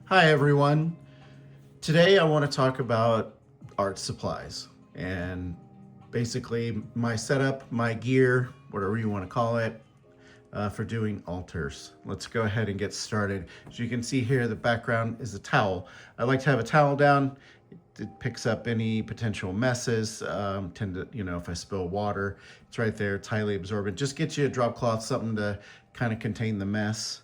Hi everyone. Today I want to talk about art supplies and basically my setup, my gear, whatever you want to call it, for doing altars. Let's go ahead and get started. As you can see here, the background is a towel. I like to have a towel down. It picks up any potential messes. Tend to, if I spill water, it's right there. It's highly absorbent. Just get you a drop cloth, something to kind of contain the mess.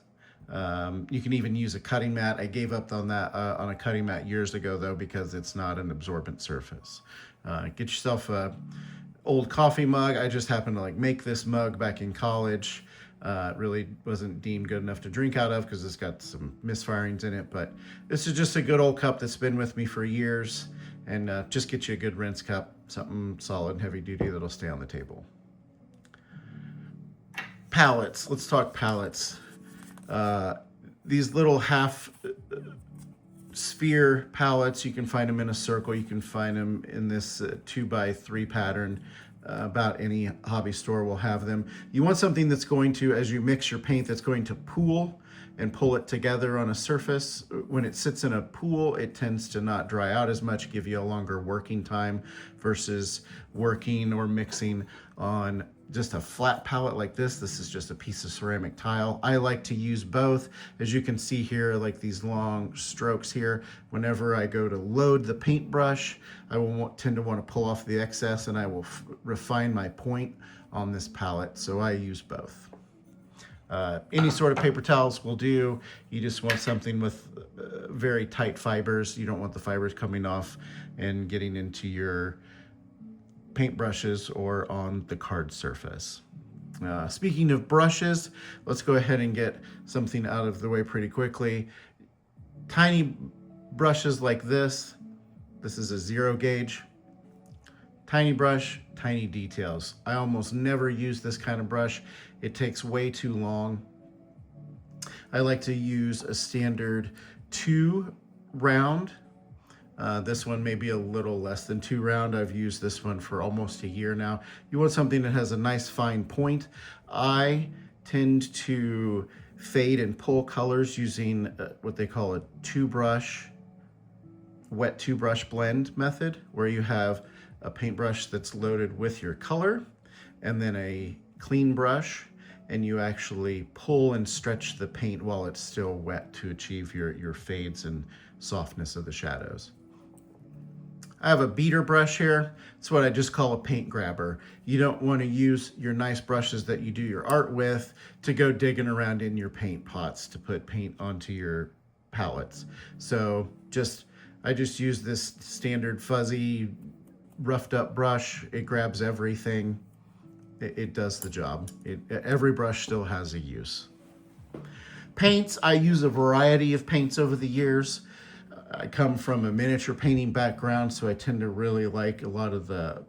You can even use a cutting mat. I gave up on that on a cutting mat years ago though because it's not an absorbent surface. Get yourself a old coffee mug. I just happened to make this mug back in college. It really wasn't deemed good enough to drink out of because it's got some misfirings in it, but this is just a good old cup that's been with me for years, and just get you a good rinse cup, something solid and heavy duty that'll stay on the table. Palettes. Let's talk palettes. These little half sphere palettes, you can find them in a circle, you can find them in this 2x3 pattern. About any hobby store will have them. You want something that's going to, as you mix your paint, that's going to pool and pull it together on a surface. When it sits in a pool, it tends to not dry out as much, give you a longer working time versus working or mixing on just a flat palette like this. This is just a piece of ceramic tile. I like to use both. As you can see here, like these long strokes here, whenever I go to load the paintbrush, I will tend to want to pull off the excess, and I will refine my point on this palette. So I use both. Any sort of paper towels will do. You just want something with very tight fibers. You don't want the fibers coming off and getting into your paintbrushes or on the card surface. Speaking of brushes, let's go ahead and get something out of the way pretty quickly. Tiny brushes like this. This is a 0 gauge. Tiny brush, tiny details. I almost never use this kind of brush. It takes way too long. I like to use a standard 2 round. This one may be a little less than 2 round. I've used this one for almost a year now. You want something that has a nice fine point. I tend to fade and pull colors using what they call a wet two brush blend method, where you have a paintbrush that's loaded with your color and then a clean brush, and you actually pull and stretch the paint while it's still wet to achieve your fades and softness of the shadows. I have a beater brush here. It's what I just call a paint grabber. You don't want to use your nice brushes that you do your art with to go digging around in your paint pots to put paint onto your palettes. So I just use this standard fuzzy roughed up brush. It grabs everything. It does the job. Every brush still has a use. Paints, I use a variety of paints over the years. I come from a miniature painting background, so I tend to really like a lot of the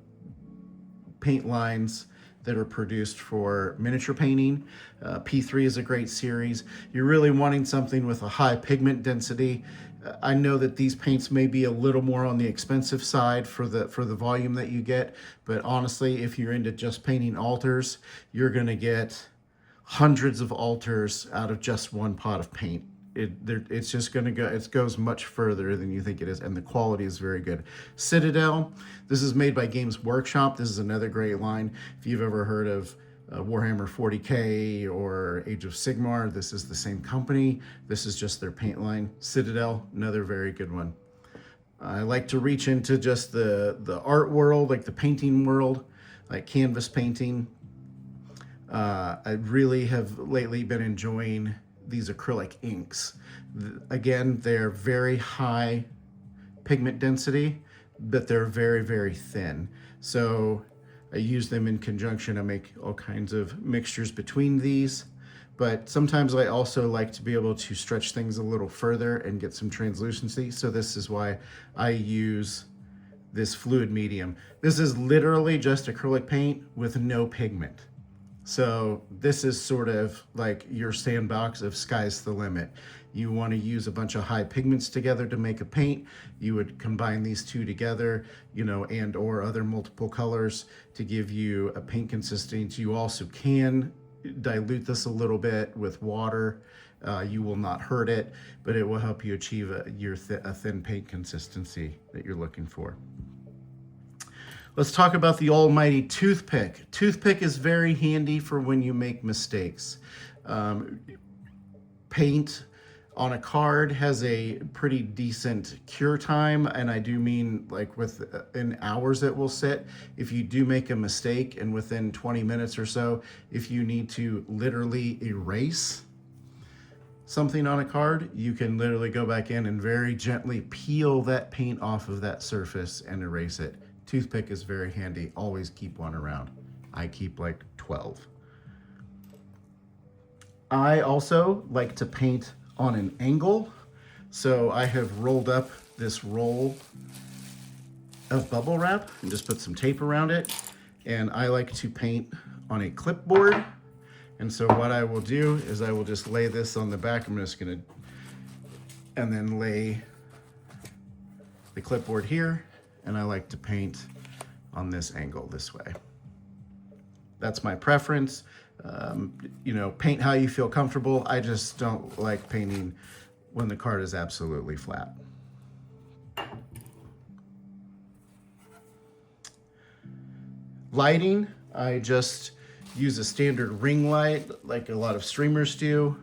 paint lines that are produced for miniature painting. P3 is a great series. You're really wanting something with a high pigment density. I know that these paints may be a little more on the expensive side for the volume that you get, but honestly, if you're into just painting altars, you're gonna get hundreds of altars out of just one pot of paint. It's just gonna go, it goes much further than you think it is, and the quality is very good. Citadel, this is made by Games Workshop. This is another great line. If you've ever heard of Warhammer 40K or Age of Sigmar, this is the same company. This is just their paint line. Citadel, another very good one. I like to reach into just the art world, like the painting world, like canvas painting. I really have lately been enjoying these acrylic inks. Again, they're very high pigment density, but they're very, very thin. So I use them in conjunction. I make all kinds of mixtures between these, but sometimes I also like to be able to stretch things a little further and get some translucency. So this is why I use this fluid medium. This is literally just acrylic paint with no pigment. So this is sort of like your sandbox of sky's the limit. You want to use a bunch of high pigments together to make a paint. You would combine these two together, and or other multiple colors to give you a paint consistency. You also can dilute this a little bit with water You will not hurt it, but it will help you achieve a thin paint consistency that you're looking for. Let's talk about the almighty toothpick. Toothpick is very handy for when you make mistakes. Paint on a card has a pretty decent cure time, and I do mean like in hours it will sit. If you do make a mistake and within 20 minutes or so, if you need to literally erase something on a card, you can literally go back in and very gently peel that paint off of that surface and erase it. Toothpick is very handy. Always keep one around. I keep like 12. I also like to paint on an angle. So I have rolled up this roll of bubble wrap and just put some tape around it. And I like to paint on a clipboard. And so what I will do is I will just lay this on the back. I'm just gonna, and then lay the clipboard here. And I like to paint on this angle this way. That's my preference. You know, paint how you feel comfortable. I just don't like painting when the card is absolutely flat. Lighting, I just use a standard ring light like a lot of streamers do.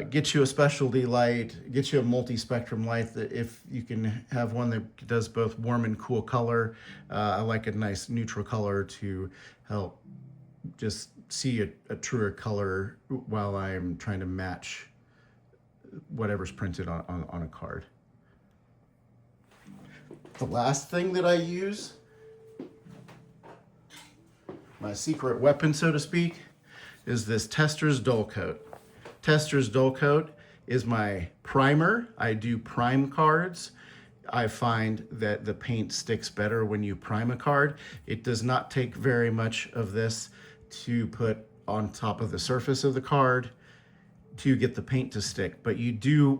Get you a specialty light, get you a multi-spectrum light that if you can have one that does both warm and cool color. I like a nice neutral color to help just see a truer color while I'm trying to match whatever's printed on a card. The last thing that I use, my secret weapon, so to speak, is this Testors Dull Coat. Testors Dull Coat is my primer. I do prime cards. I find that the paint sticks better when you prime a card. It does not take very much of this to put on top of the surface of the card to get the paint to stick, but you do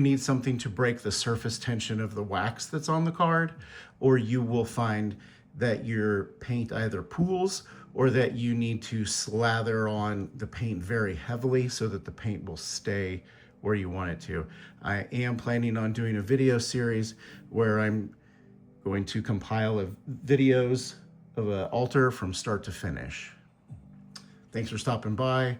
need something to break the surface tension of the wax that's on the card, or you will find that your paint either pools or that you need to slather on the paint very heavily so that the paint will stay where you want it to. I am planning on doing a video series where I'm going to compile videos of an altar from start to finish. Thanks for stopping by.